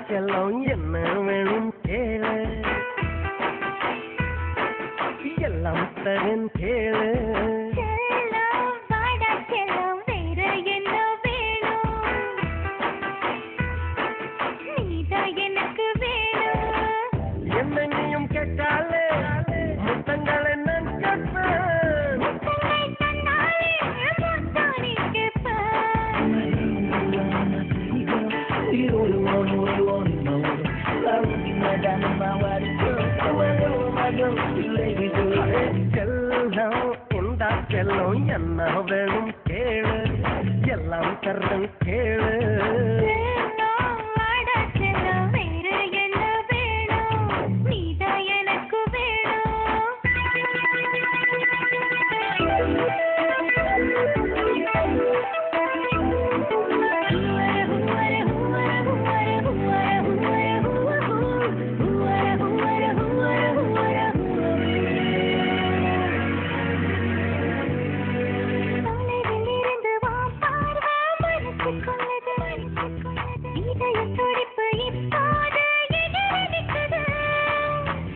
செல்லம் என்ன வேணும் கேளு எல்லாம் தரேன் கேளு என்னையும் கேட்டாலே முத்தங்களை நான் கேட்பேன் செல்லம் இந்த செல்லம் என்ன வேணும் கேளு எல்லாம் தரேன் கேளு